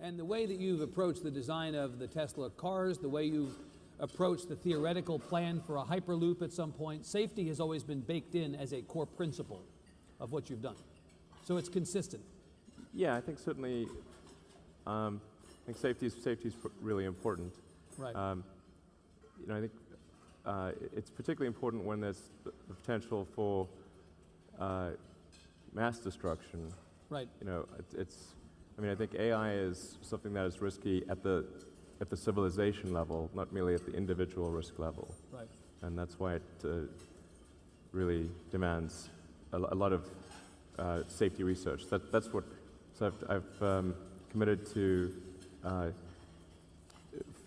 And the way that you've approached the design of the Tesla cars, the way you've approached the theoretical plan for a Hyperloop at some point, safety has always been baked in as a core principle of what you've done. So it's consistent. Yeah, I think certainly, I think safety is really important. Right. You know, I think it's particularly important when there's the potential for mass destruction. Right. You know, I mean, I think AI is something that is risky at the civilization level, not merely at the individual risk level. Right. And that's why it really demands a lot of safety research. That's what. So I've committed to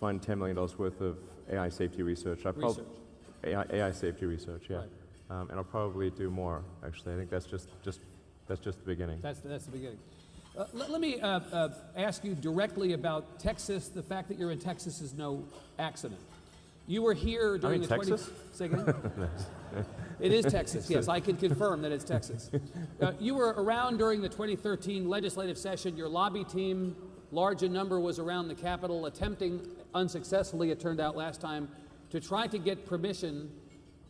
fund $10 million worth of AI safety research. AI safety research, yeah. Right. And I'll probably do more. Actually, I think that's just the beginning. That's the beginning. Let me ask you directly about Texas. The fact that you're in Texas is no accident. You were here during the Texas? Say again? It is Texas, yes. I can confirm that it's Texas. You were around during the 2013 legislative session. Your lobby team, large in number, was around the Capitol attempting, unsuccessfully it turned out last time, to try to get permission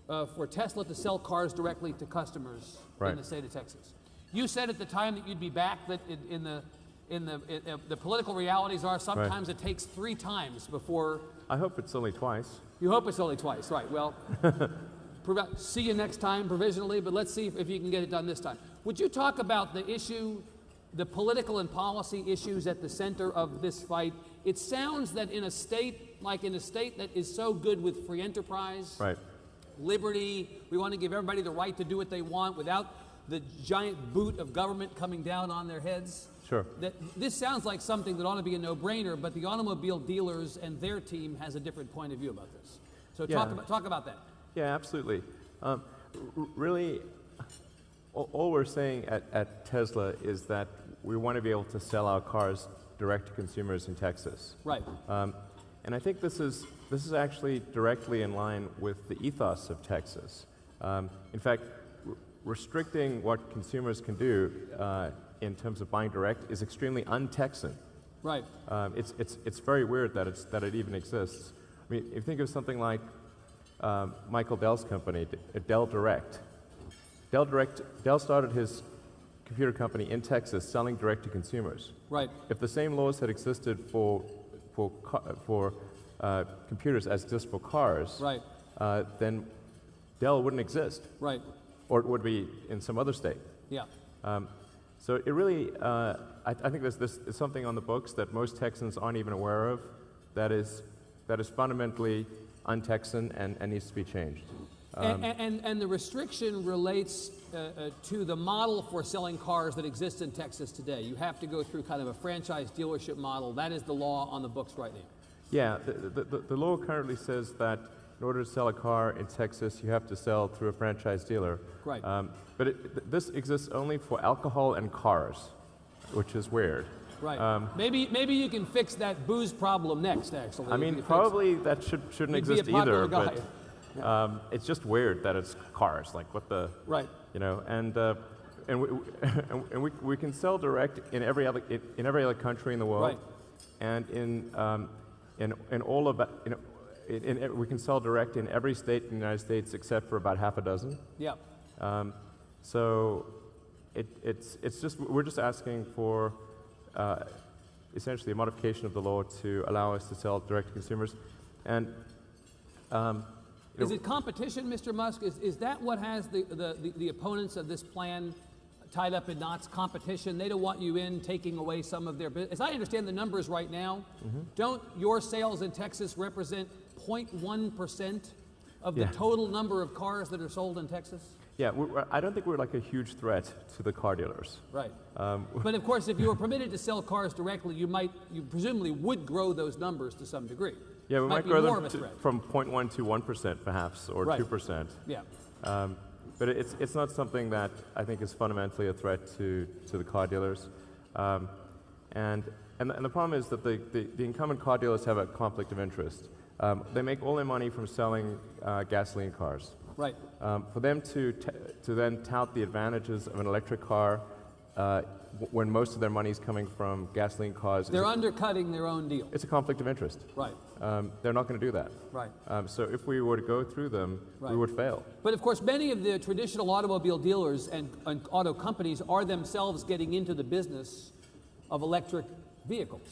for Tesla to sell cars directly to customers in the state of Texas. You said at the time that you'd be back, that the political realities are sometimes it takes 3 times before... I hope it's only twice. You hope it's only twice, right. Well, see you next time provisionally, but let's see if you can get it done this time. Would you talk about the issue, the political and policy issues at the center of this fight? It sounds that in a state that is so good with free enterprise, liberty, we want to give everybody the right to do what they want without the giant boot of government coming down on their heads. Sure. That this sounds like something that ought to be a no-brainer, but the automobile dealers and their team has a different point of view about this. So talk about that. Yeah, absolutely. Really, all we're saying at Tesla is that we want to be able to sell our cars direct to consumers in Texas. Right. And I think this is actually directly in line with the ethos of Texas. In fact, restricting what consumers can do in terms of buying direct is extremely un-Texan. Right. It's very weird that it even exists. I mean, if you think of something like Michael Dell's company, Dell Direct. Dell started his computer company in Texas selling direct to consumers. Right. If the same laws had existed for computers as exist for cars, right. Then Dell wouldn't exist. Right. Or it would be in some other state. Yeah. So it really, I think this is something on the books that most Texans aren't even aware of, that is fundamentally un-Texan and needs to be changed. And the restriction relates to the model for selling cars that exists in Texas today. You have to go through kind of a franchise dealership model. That is the law on the books right now. Yeah, the law currently says that in order to sell a car in Texas, you have to sell through a franchise dealer. Right. But this exists only for alcohol and cars, which is weird. Right. Maybe you can fix that booze problem next, actually. I mean, probably that shouldn't exist either, but it's just weird that it's cars. Like, what the... Right. You know, and we can sell direct in every other country in the world. Right. And in all of we can sell direct in every state in the United States except for about half a dozen. Yeah. So it's just, we're just asking for essentially a modification of the law to allow us to sell direct to consumers. And is it competition, Mr. Musk? Is that what has the opponents of this plan tied up in knots? Competition? They don't want you in taking away some of their business. As I understand the numbers right now, don't your sales in Texas represent 0.1% of the total number of cars that are sold in Texas? Yeah, I don't think we're like a huge threat to the car dealers. Right. But of course, if you were permitted to sell cars directly, you presumably would grow those numbers to some degree. Yeah, we might grow them from 0.1 to 1% perhaps, or 2%. Yeah. But it's not something that I think is fundamentally a threat to the car dealers. And the problem is that the incumbent car dealers have a conflict of interest. They make all their money from selling gasoline cars. For them to then tout the advantages of an electric car, when most of their money is coming from gasoline cars. They're undercutting their own deal. It's a conflict of interest. Right. They're not going to do that. Right. So if we were to go through them, we would fail. But of course, many of the traditional automobile dealers and auto companies are themselves getting into the business of electric vehicles.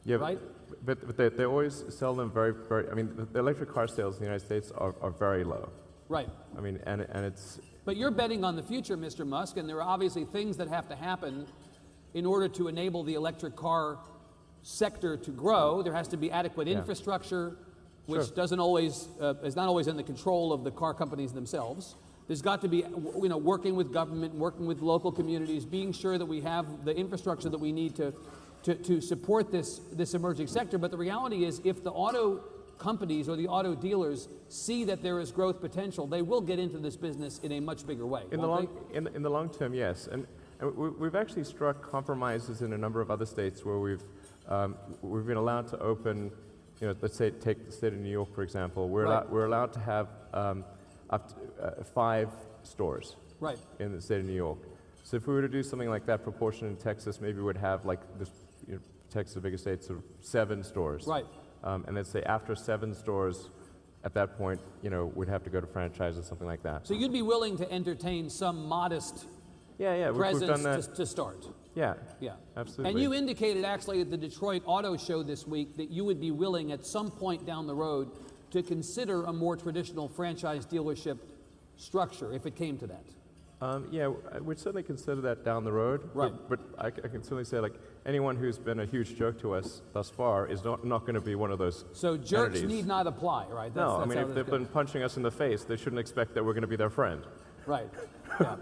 Yeah, right? But they always sell them very, I mean, the electric car sales in the United States are very low. Right. I mean, and it's... But you're betting on the future, Mr. Musk, and there are obviously things that have to happen in order to enable the electric car sector to grow. There has to be adequate infrastructure, which doesn't always, is not always in the control of the car companies themselves. There's got to be, working with government, working with local communities, being sure that we have the infrastructure that we need to support this emerging sector. But the reality is, if the auto companies or the auto dealers see that there is growth potential, they will get into this business in a much bigger way. In the long term, yes. And we've actually struck compromises in a number of other states where we've been allowed to open, let's say take the state of New York, for example. We're allowed to have up to 5 stores in the state of New York. So if we were to do something like that proportion in Texas, maybe we would have, like this, Texas, the biggest state, sort of 7 stores. Right. And let's say after 7 stores, at that point, we'd have to go to franchise or something like that. So you'd be willing to entertain some modest presence we've done that. To start? Yeah, absolutely. And you indicated actually at the Detroit Auto Show this week that you would be willing at some point down the road to consider a more traditional franchise dealership structure if it came to that. We'd certainly consider that down the road. Right. But I can certainly say, like, anyone who's been a huge jerk to us thus far is not going to be one of those So jerks entities. need not apply, right? That's I mean, if they've been punching us in the face, they shouldn't expect that we're going to be their friend. Right. Yeah.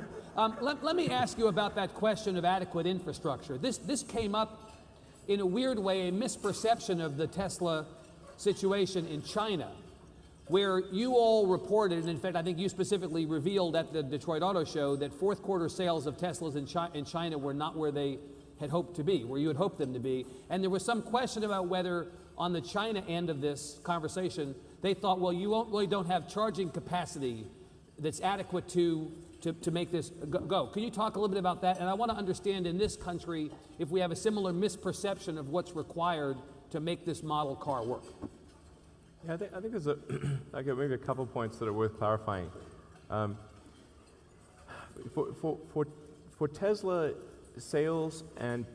Let me ask you about that question of adequate infrastructure. This came up in a weird way, a misperception of the Tesla situation in China, where you all reported, and in fact I think you specifically revealed at the Detroit Auto Show, that fourth quarter sales of Teslas in China were not where they had hoped to be, where you had hoped them to be. And there was some question about whether on the China end of this conversation, they thought, well, you really don't have charging capacity that's adequate to make this go. Can you talk a little bit about that? And I want to understand in this country if we have a similar misperception of what's required to make this model car work. Yeah, I think there's maybe a couple points that are worth clarifying. For Tesla, sales and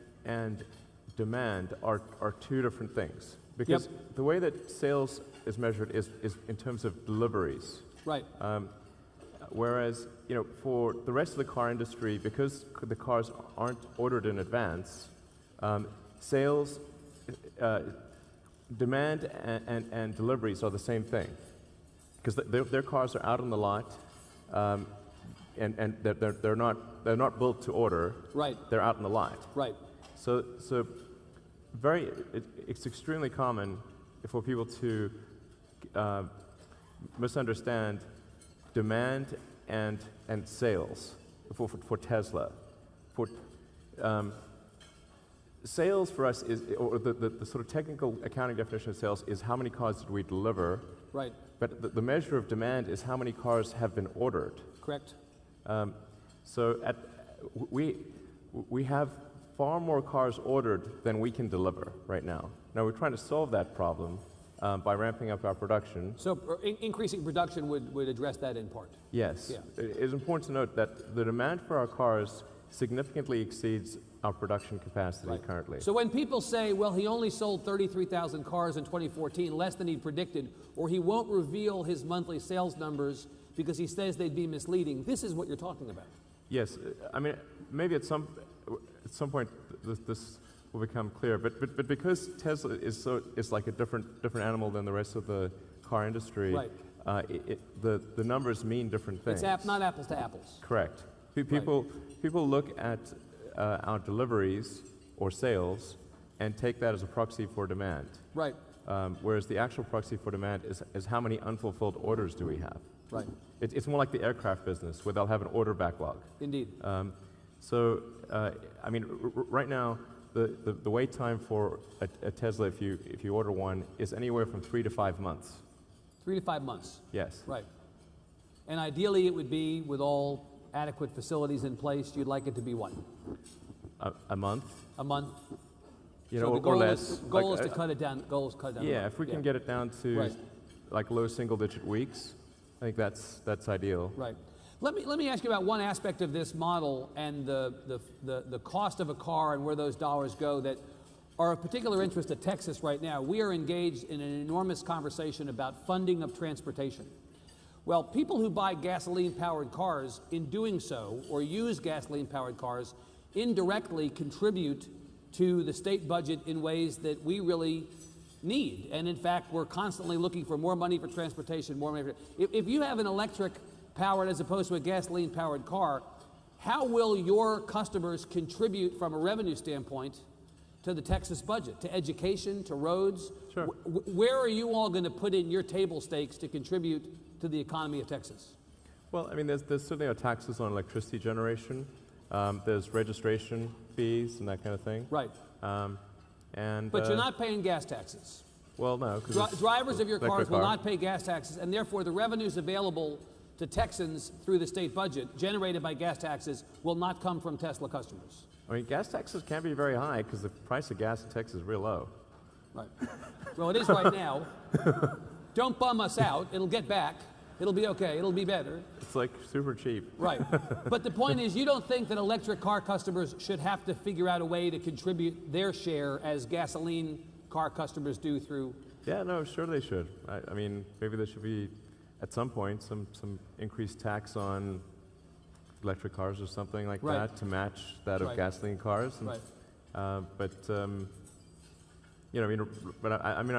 demand are 2 different things, because the way that sales is measured is in terms of deliveries. Right. Whereas, for the rest of the car industry, because the cars aren't ordered in advance, sales, demand and deliveries are the same thing, because their cars are out on the lot, and they're not built to order. Right. They're out in the lot. Right. So it's extremely common for people to misunderstand demand and sales for Tesla. Sales for us is, or the sort of technical accounting definition of sales is how many cars did we deliver. Right. But the measure of demand is how many cars have been ordered. Correct. So we have far more cars ordered than we can deliver right now. Now we're trying to solve that problem by ramping up our production. So increasing production would address that in part? Yes. Yeah. It is important to note that the demand for our cars significantly exceeds our production capacity currently. So when people say, well, he only sold 33,000 cars in 2014, less than he predicted, or he won't reveal his monthly sales numbers because he says they'd be misleading, this is what you're talking about. Yes. I mean, maybe at some point this will become clear, but because Tesla is like a different animal than the rest of the car industry, the numbers mean different things. It's not apples to apples. Correct. People look at our deliveries or sales and take that as a proxy for demand. Right. Whereas the actual proxy for demand is how many unfulfilled orders do we have. Right. It's more like the aircraft business, where they'll have an order backlog. Indeed. I mean, right now, the wait time for a Tesla, if you order one, is anywhere from 3 to 5 months. 3 to 5 months. Yes. Right. And ideally, it would be with all adequate facilities in place. You'd like it to be what? A month. A month. You know, or less. The goal is to cut it down. Goal is to cut it down. Yeah, if we can get it down to like low single-digit weeks, I think that's ideal. Right. Let me ask you about one aspect of this model and the cost of a car and where those dollars go that are of particular interest to Texas right now. We are engaged in an enormous conversation about funding of transportation. Well, people who buy gasoline-powered cars, in doing so, or use gasoline-powered cars, indirectly contribute to the state budget in ways that we really need. And in fact, we're constantly looking for more money for transportation, more money for... If you have an electric-powered as opposed to a gasoline-powered car, how will your customers contribute from a revenue standpoint to the Texas budget, to education, to roads? Sure. Where are you all going to put in your table stakes to contribute to the economy of Texas? Well, I mean, there's certainly no taxes on electricity generation. There's registration fees and that kind of thing. Right. But you're not paying gas taxes. Well, no. Drivers of your cars will not pay gas taxes, and therefore the revenues available to Texans through the state budget generated by gas taxes will not come from Tesla customers. I mean, gas taxes can be very high because the price of gas in Texas is real low. Right. Well, it is right now. Don't bum us out. It'll get back. It'll be okay. It'll be better. It's like super cheap. Right. But the point is, you don't think that electric car customers should have to figure out a way to contribute their share as gasoline car customers do through... Yeah, no, sure they should. I mean, maybe there should be, at some point, some increased tax on electric cars or something like that to match that of gasoline cars. And, you know, I mean,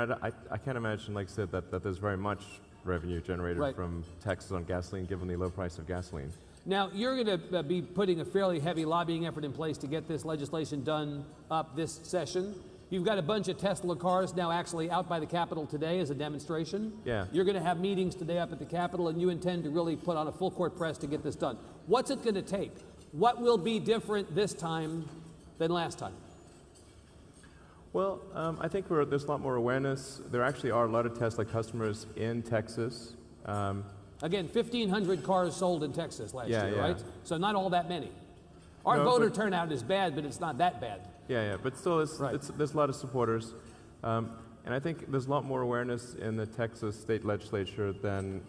I can't imagine, like I said, that there's very much revenue generated from taxes on gasoline given the low price of gasoline. Now, you're going to be putting a fairly heavy lobbying effort in place to get this legislation done up this session. You've got a bunch of Tesla cars now actually out by the Capitol today as a demonstration. Yeah. You're going to have meetings today up at the Capitol, and you intend to really put on a full court press to get this done. What's it going to take? What will be different this time than last time? Well, I think there's a lot more awareness. There actually are a lot of Tesla customers in Texas. Again, 1,500 cars sold in Texas last year, right? So not all that many. Our voter turnout is bad, but it's not that bad. Yeah, but still, there's a lot of supporters. And I think there's a lot more awareness in the Texas state legislature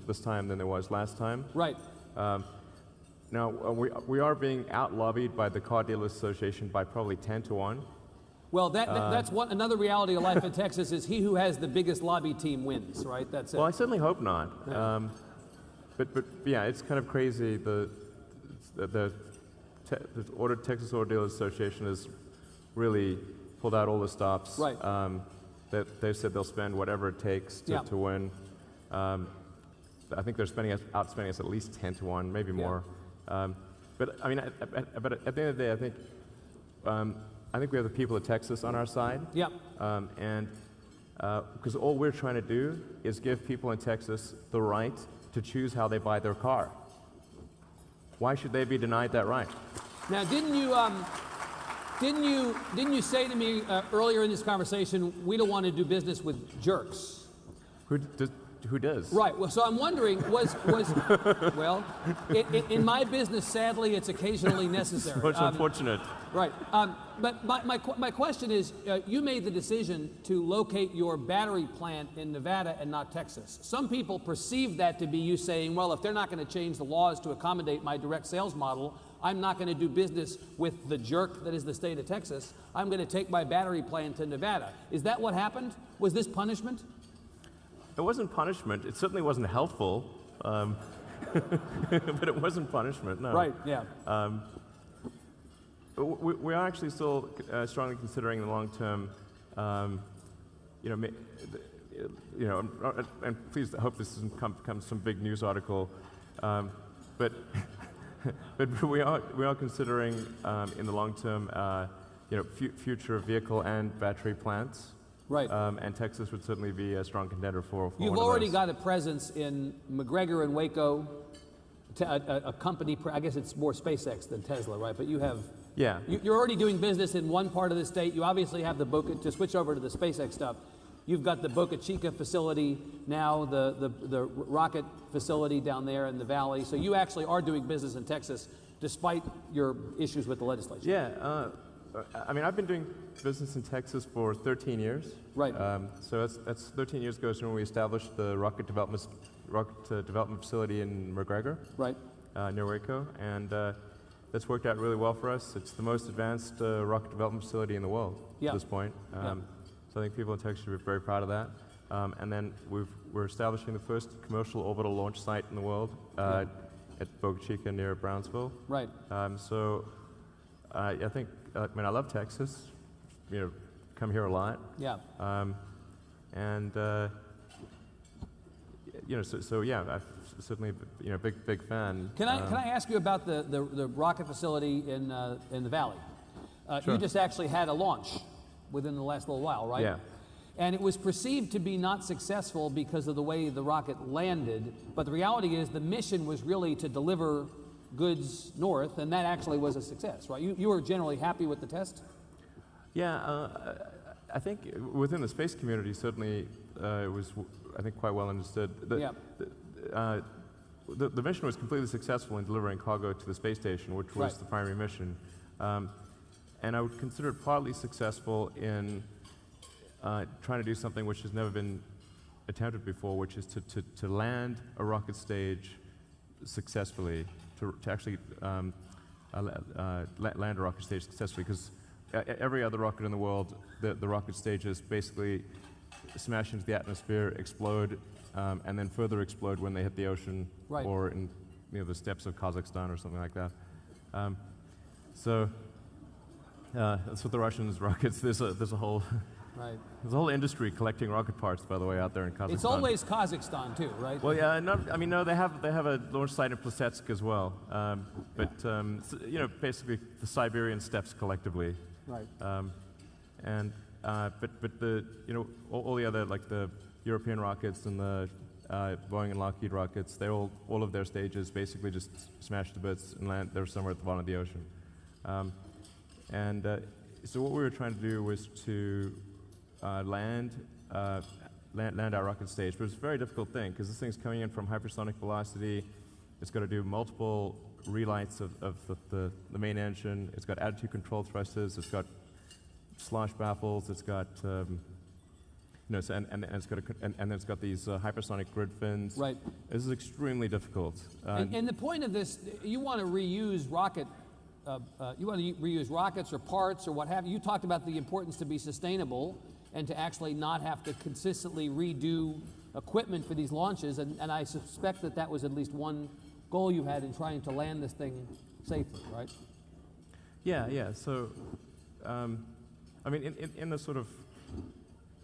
this time than there was last time. Right. Now, we are being out-lobbied by the Car Dealers Association by probably 10 to 1. Well, that's another reality of life in Texas is he who has the biggest lobby team wins, right? That's it. Well, I certainly hope not. Yeah. But yeah, it's kind of crazy. The Texas Auto Dealers Association has really pulled out all the stops. Right. They've said they'll spend whatever it takes to win. I think they're outspending us at least 10 to 1, maybe more. But I mean, but at the end of the day, I think we have the people of Texas on our side. Yeah. And because all we're trying to do is give people in Texas the right to choose how they buy their car. Why should they be denied that right? Now, didn't you say to me earlier in this conversation, we don't want to do business with jerks? Who does? Right. Well, so I'm wondering, well, in my business, sadly, it's occasionally necessary. It's much unfortunate. Right. But my question is, you made the decision to locate your battery plant in Nevada and not Texas. Some people perceive that to be you saying, well, if they're not going to change the laws to accommodate my direct sales model, I'm not going to do business with the jerk that is the state of Texas. I'm going to take my battery plant to Nevada. Is that what happened? Was this punishment? It wasn't punishment. It certainly wasn't helpful, but it wasn't punishment, no. Right, yeah. We are actually still strongly considering the long-term, and please hope this doesn't become some big news article, but we are considering in the long term, future vehicle and battery plants. Right. And Texas would certainly be a strong contender for You've already got a presence in McGregor and Waco, a company, I guess it's more SpaceX than Tesla, right? But you have, you're already doing business in one part of the state. You obviously have the Boca, to switch over to the SpaceX stuff, you've got the Boca Chica facility now, the rocket facility down there in the valley. So you actually are doing business in Texas despite your issues with the legislature. Yeah. I mean, I've been doing business in Texas for 13 years. Right. So that's 13 years ago when we established the rocket development facility in McGregor. Right. Near Waco, and that's worked out really well for us. It's the most advanced rocket development facility in the world at this point. So I think people in Texas should be very proud of that. And then we're establishing the first commercial orbital launch site in the world at Boca Chica near Brownsville. Right. So I think, I mean, I love Texas. You know, come here a lot. Yeah. And you know, so yeah, I'm certainly, you know, big fan. Can I ask you about the rocket facility in the valley? Sure. You just actually had a launch within the last little while, right? Yeah. And it was perceived to be not successful because of the way the rocket landed, but the reality is the mission was really to deliver goods north, and that actually was a success, right? You were generally happy with the test? Yeah, I think within the space community, certainly it was, I think, quite well understood. The mission was completely successful in delivering cargo to the space station, which was the primary mission. And I would consider it partly successful in trying to do something which has never been attempted before, which is to land a rocket stage successfully, to actually land a rocket stage successfully, because every other rocket in the world, the rocket stages basically smash into the atmosphere, explode, and then further explode when they hit the ocean, or in the steppes of Kazakhstan or something like that. So that's what the Russians rockets. There's a whole there's a whole industry collecting rocket parts, by the way, out there in Kazakhstan. It's always Kazakhstan too, right? Well, yeah, no, they have a launch site in Plesetsk as well, but so, you know, basically the Siberian steppes collectively. Right. But the, you know, all the other, like the European rockets and the Boeing and Lockheed rockets, they all of their stages basically just smash to bits and land. They're somewhere at the bottom of the ocean. So what we were trying to do was to land our rocket stage, but it's a very difficult thing because this thing's coming in from hypersonic velocity. It's got to do multiple relights of the main engine. It's got attitude control thrusters. It's got slosh baffles. It's got you know, so, and then it's got these hypersonic grid fins. Right. This is extremely difficult. And the point of this, you want to reuse rockets or parts or what have you. You talked about the importance to be sustainable and to actually not have to consistently redo equipment for these launches. And I suspect that was at least one goal you had in trying to land this thing safely, right? Yeah. So, I mean, in the sort of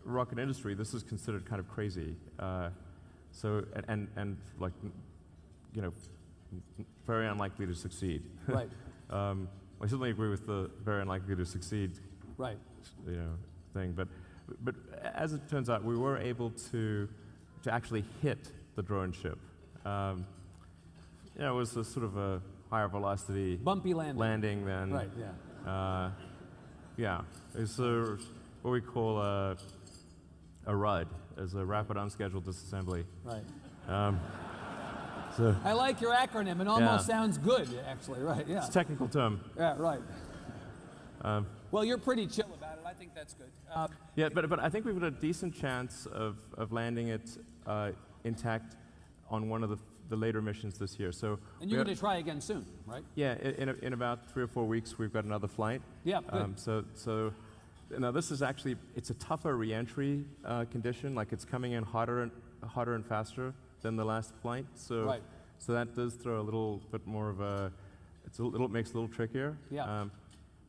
rocket industry, this is considered kind of crazy. So, and like, you know, very unlikely to succeed. Right. I certainly agree with the very unlikely to succeed, right, you know, thing. But as it turns out, we were able to actually hit the drone ship. You know, it was a sort of a higher velocity, bumpy landing than right. Yeah. Yeah, it's what we call a RUD, as a rapid unscheduled disassembly. Right. So I like your acronym. It almost sounds good, actually. Right. Yeah. It's a technical term. Yeah. Right. Well, you're pretty chill about it. I think that's good. Yeah, but I think we've got a decent chance of landing it intact on one of the later missions this year. So. And you're going to try again soon, right? Yeah. In about 3 or 4 weeks, we've got another flight. Yeah. Good. So now this is actually, it's a tougher re-entry condition. Like it's coming in hotter and faster than the last flight. So so that does throw a little bit more of a, makes it a little trickier. Yeah.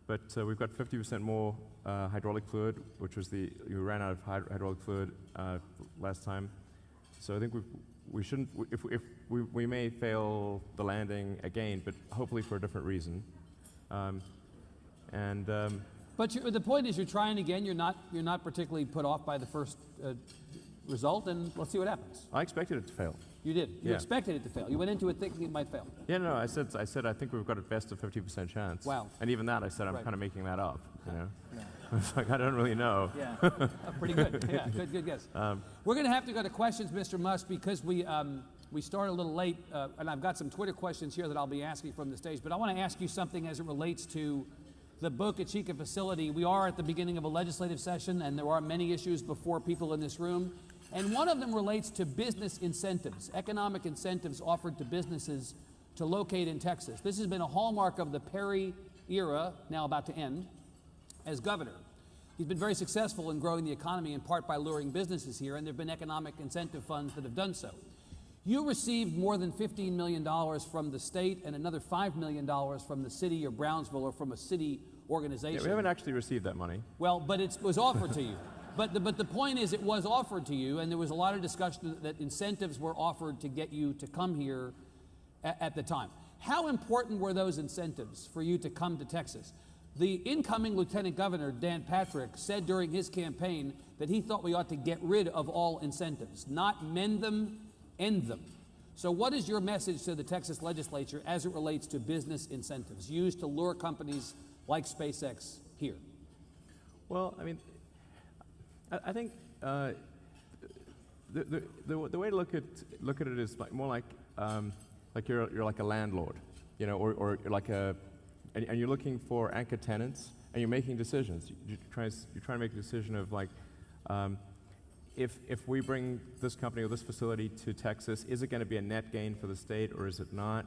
But we've got 50% more hydraulic fluid, which was we ran out of hydraulic fluid last time. So I think we shouldn't, we may fail the landing again, but hopefully for a different reason. But the point is, you're trying again. You're not particularly put off by the first result, and let's see what happens. I expected it to fail. You did. You expected it to fail. You went into it thinking it might fail. Yeah, no. I said I think we've got at best a 50% chance. Wow. And even that, I said I'm kind of making that up. You know. Yeah. It's like I don't really know. Yeah. Pretty good. Yeah. Good guess. We're going to have to go to questions, Mr. Musk, because we started a little late, and I've got some Twitter questions here that I'll be asking from the stage. But I want to ask you something as it relates to the Boca Chica facility. We are at the beginning of a legislative session, and there are many issues before people in this room. And one of them relates to business incentives, economic incentives offered to businesses to locate in Texas. This has been a hallmark of the Perry era, now about to end, as governor. He's been very successful in growing the economy, in part by luring businesses here, and there have been economic incentive funds that have done so. You received more than $15 million from the state and another $5 million from the city of Brownsville, or from a city organization. Yeah, we haven't actually received that money. Well, but it was offered to you. But the point is, it was offered to you, and there was a lot of discussion that incentives were offered to get you to come here at the time. How important were those incentives for you to come to Texas? The incoming Lieutenant Governor, Dan Patrick, said during his campaign that he thought we ought to get rid of all incentives, not mend them, end them. So what is your message to the Texas legislature as it relates to business incentives used to lure companies like SpaceX here? Well, I mean, I think the way to look at it is more like you're like a landlord, you know, or you're like and you're looking for anchor tenants, and you're making decisions. You're trying to make a decision of like, if we bring this company or this facility to Texas, is it going to be a net gain for the state, or is it not?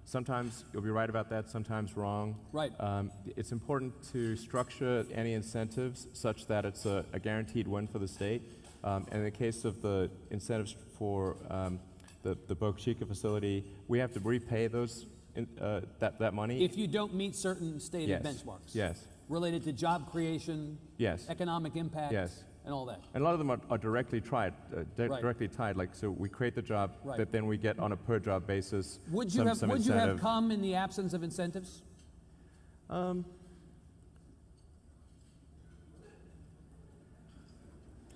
Sometimes you'll be right about that, sometimes wrong. Right. It's important to structure any incentives such that it's a guaranteed win for the state. And in the case of the incentives for the Boca Chica facility, we have to repay those that money. If you don't meet certain stated benchmarks. Yes. Related to job creation. Yes. Economic impact. Yes. And all that. And a lot of them are directly tied. Directly tied. Like, so we create the job, but then we get on a per job basis. Would you have come in the absence of incentives?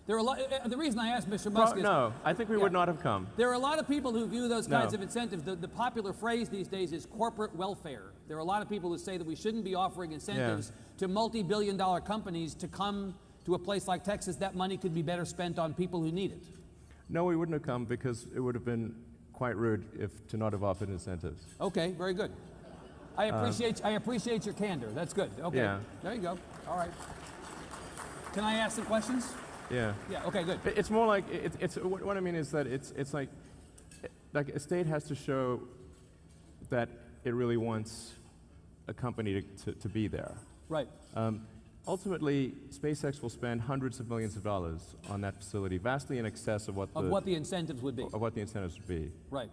There are a lot. The reason I asked Mr. Musk is no, I think we would not have come. There are a lot of people who view those kinds of incentives. The popular phrase these days is corporate welfare. There are a lot of people who say that we shouldn't be offering incentives to multi-billion-dollar companies to come to a place like Texas. That money could be better spent on people who need it. No, we wouldn't have come because it would have been quite rude to not have offered incentives. Okay, very good. I appreciate your candor. That's good. Okay, there you go. All right. Can I ask some questions? Yeah. Yeah. Okay. Good. It's more like what I mean is that it's like a state has to show that it really wants a company to be there. Right. Ultimately, SpaceX will spend hundreds of millions of dollars on that facility, vastly in excess of what the incentives would be. Of what the incentives would be. Right.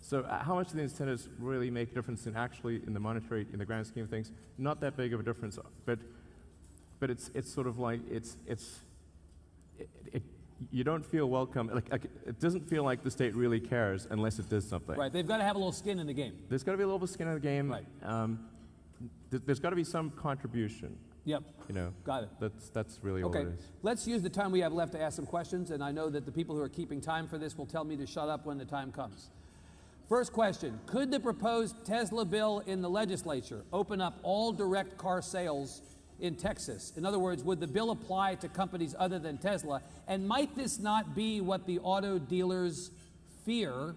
So how much do the incentives really make a difference in in the grand scheme of things? Not that big of a difference, but it's sort of like you don't feel welcome. Like it doesn't feel like the state really cares unless it does something. Right. They've got to have a little skin in the game. There's got to be a little bit of skin in the game. Right. There's got to be some contribution. Yep. You know. Got it. That's really all it is. Let's use the time we have left to ask some questions, and I know that the people who are keeping time for this will tell me to shut up when the time comes. First question: could the proposed Tesla bill in the legislature open up all direct car sales in Texas? In other words, would the bill apply to companies other than Tesla? And might this not be what the auto dealers fear?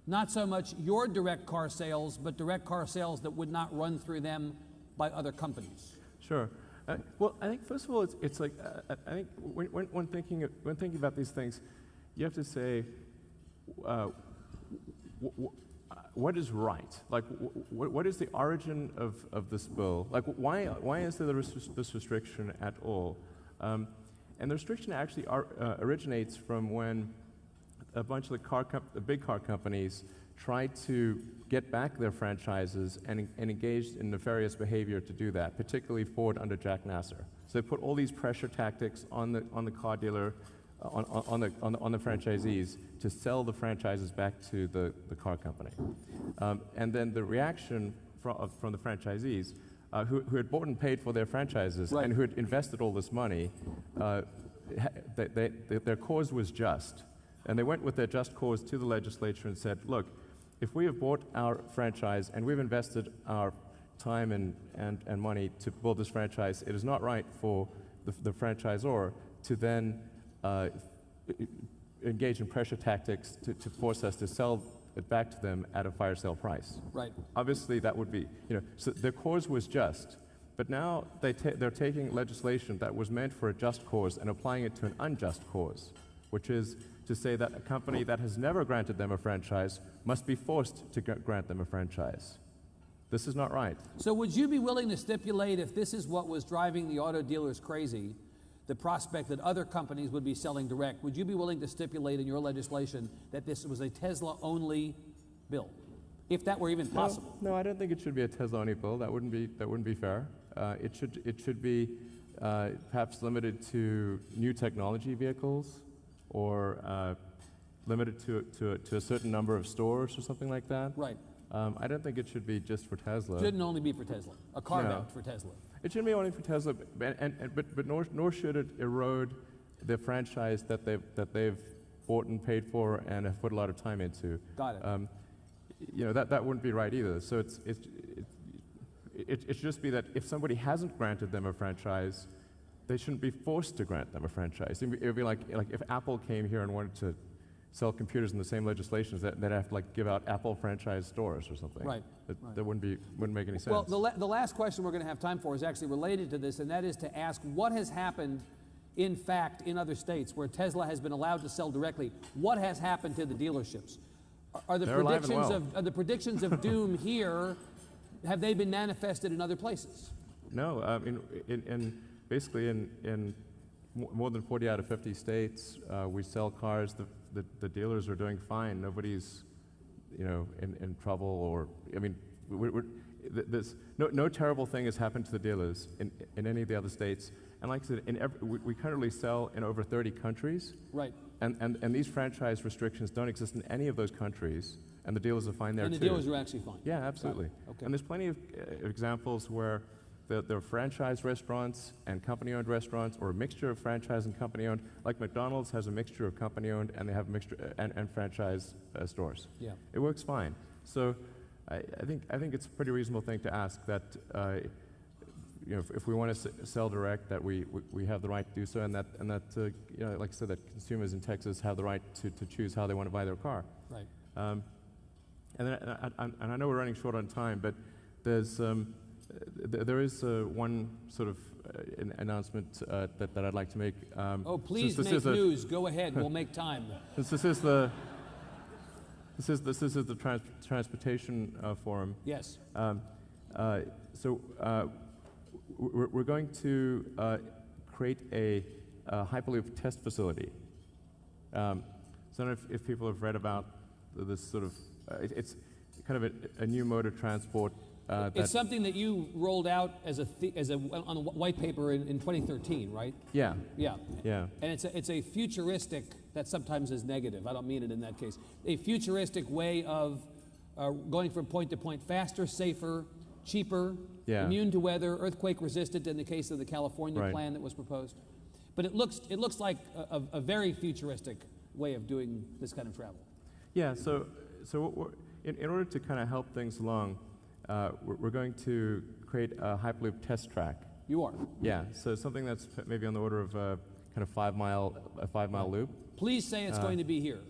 Not so much your direct car sales, but direct car sales that would not run through them by other companies. Sure. Well, I think first of all, it's like I think when thinking about these things, you have to say what is right. Like what is the origin of this bill? Like why is there this restriction at all? And the restriction actually originates from when a bunch of the big car companies tried to get back their franchises and engaged in nefarious behavior to do that, particularly Ford under Jack Nasser. So they put all these pressure tactics on the car dealer, on the franchisees to sell the franchises back to the car company. And then the reaction from the franchisees, who had bought and paid for their franchises and who had invested all this money, their cause was just. And they went with their just cause to the legislature and said, look, if we have bought our franchise and we've invested our time and money to build this franchise, it is not right for the franchisor to then engage in pressure tactics to force us to sell it back to them at a fire sale price. Right. Obviously, that would be, so their cause was just, but now they're taking legislation that was meant for a just cause and applying it to an unjust cause, which is to say that a company that has never granted them a franchise must be forced to grant them a franchise. This is not right. So would you be willing to stipulate, if this is what was driving the auto dealers crazy, the prospect that other companies would be selling direct, would you be willing to stipulate in your legislation that this was a Tesla-only bill, if that were even possible? No, I don't think it should be a Tesla-only bill. That wouldn't be fair. It should be perhaps limited to new technology vehicles, or limited to a certain number of stores or something like that. Right. I don't think it should be just for Tesla. Shouldn't only be for Tesla. A carve-out for Tesla. It shouldn't be only for Tesla, but nor should it erode the franchise that they've bought and paid for and have put a lot of time into. Got it. That wouldn't be right either. So it should just be that if somebody hasn't granted them a franchise, they shouldn't be forced to grant them a franchise. It would be like if Apple came here and wanted to sell computers in the same legislations, they'd have to give out Apple franchise stores or something. Right. That wouldn't make any sense. Well, the last question we're going to have time for is actually related to this, and that is to ask what has happened, in fact, in other states where Tesla has been allowed to sell directly. What has happened to the dealerships? Are the predictions of doom here, have they been manifested in other places? No. Basically in more than 40 out of 50 states, we sell cars. The dealers are doing fine. Nobody's, in trouble, or there's no terrible thing has happened to the dealers in any of the other states. And like I said, we currently sell in over 30 countries. Right. And these franchise restrictions don't exist in any of those countries, and the dealers are fine there too. And the dealers are actually fine. Yeah, absolutely. Okay. And there's plenty of examples where there are franchise restaurants and company-owned restaurants, or a mixture of franchise and company-owned. Like McDonald's has a mixture of company-owned, and they have a mixture and franchise stores. Yeah. It works fine. So I think it's a pretty reasonable thing to ask that if we want to sell direct, that we have the right to do so, and that like I said, that consumers in Texas have the right to choose how they want to buy their car. Right. And I know we're running short on time, but there is one sort of announcement that I'd like to make. Please make news. Go ahead. We'll make time. Since this is the transportation forum. Yes. So we're going to create a Hyperloop test facility. So I don't know if people have read about this sort of. It's kind of a new mode of transport. It's something that you rolled out on a white paper in 2013, right? Yeah. Yeah. Yeah. And it's a futuristic, that sometimes is negative, I don't mean it in that case, a futuristic way of going from point to point faster, safer, cheaper, immune to weather, earthquake resistant in the case of the California plan that was proposed. But it looks like a very futuristic way of doing this kind of travel. Yeah, so in order to kind of help things along, we're going to create a Hyperloop test track. You are? Yeah, so something that's maybe on the order of a kind of 5 mile loop. Please say it's going to be here.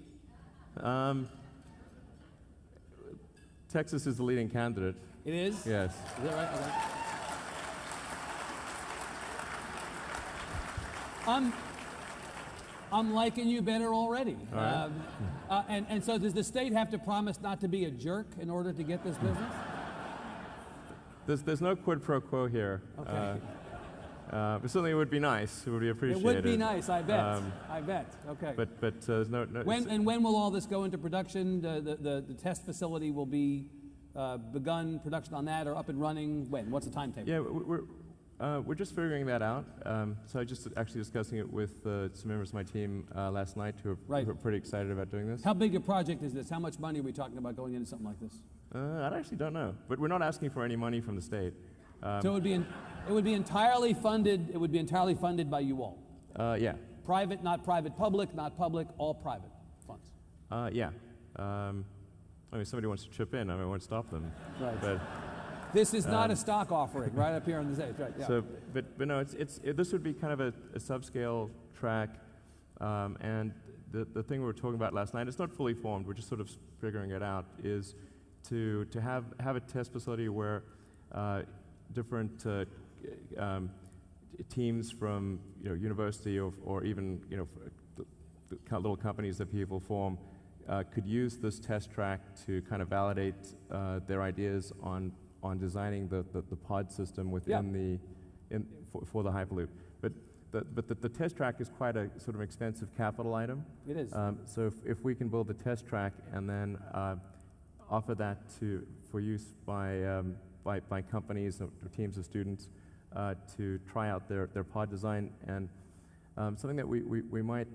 Texas is the leading candidate. It is? Yes. Is that right? Okay. I'm liking you better already. All right. And so does the state have to promise not to be a jerk in order to get this business? There's no quid pro quo here. Okay. But certainly it would be nice. It would be appreciated. It would be nice, I bet. I bet. Okay. But there's no. When will all this go into production? The test facility will be begun production on that, or up and running when? What's the timetable? Yeah, we're just figuring that out. So I just actually discussing it with some members of my team last night who are pretty excited about doing this. How big a project is this? How much money are we talking about going into something like this? I actually don't know, but we're not asking for any money from the state. So it would be entirely funded. It would be entirely funded by you all. Yeah. Private, not private. Public, not public. All private funds. Yeah. I mean, if somebody wants to chip in, I won't stop them. Right. But this is not a stock offering, right up here on the stage, right? Yeah. So, but no, this would be kind of a subscale track, and the thing we were talking about last night, it's not fully formed, we're just sort of figuring it out, is to have a test facility where different teams from university or even the little companies that people form could use this test track to kind of validate their ideas on designing the pod system within for the Hyperloop. But the test track is quite a sort of expensive capital item. It is. So if we can build the test track and then offer that for use by companies or teams of students to try out their pod design, and something that we might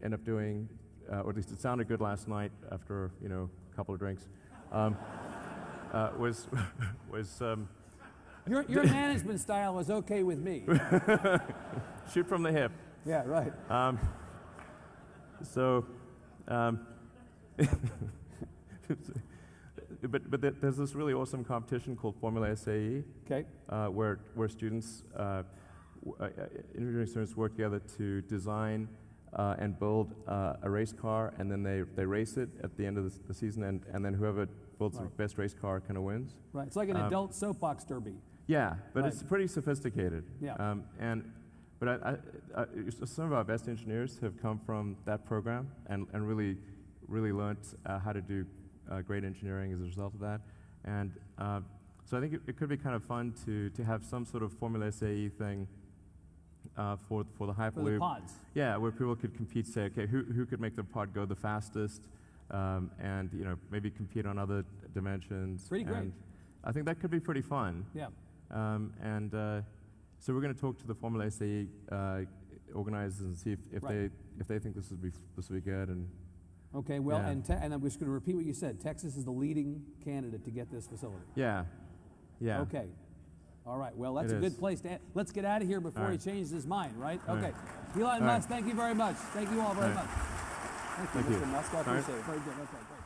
end up doing, or at least it sounded good last night after a couple of drinks, was your management style was okay with me. Shoot from the hip. Yeah, right. But there's this really awesome competition called Formula SAE, okay, where students, engineering students work together to design and build a race car, and then they race it at the end of the season, and then whoever builds the best race car kind of wins. Right, it's like an adult soapbox derby. Yeah, but it's pretty sophisticated. Yeah. But some of our best engineers have come from that program and really learned how to do great engineering as a result of that. And so I think it could be kind of fun to have some sort of Formula SAE thing for the Hyperloop. For the pods. Yeah, where people could compete, say, okay, who could make the pod go the fastest, and maybe compete on other dimensions. Pretty great. And I think that could be pretty fun. Yeah. So we're going to talk to the Formula SAE organizers and see if they think this would be good. And okay, well, and I'm just going to repeat what you said. Texas is the leading candidate to get this facility. Yeah. Yeah. Okay. All right. Well, that's a good place to. Let's get out of here before he changes his mind, right? Okay. Elon Musk, thank you very much. Thank you all very much. Thank you, Mr. Musk. I appreciate it. Very good. Okay. Great.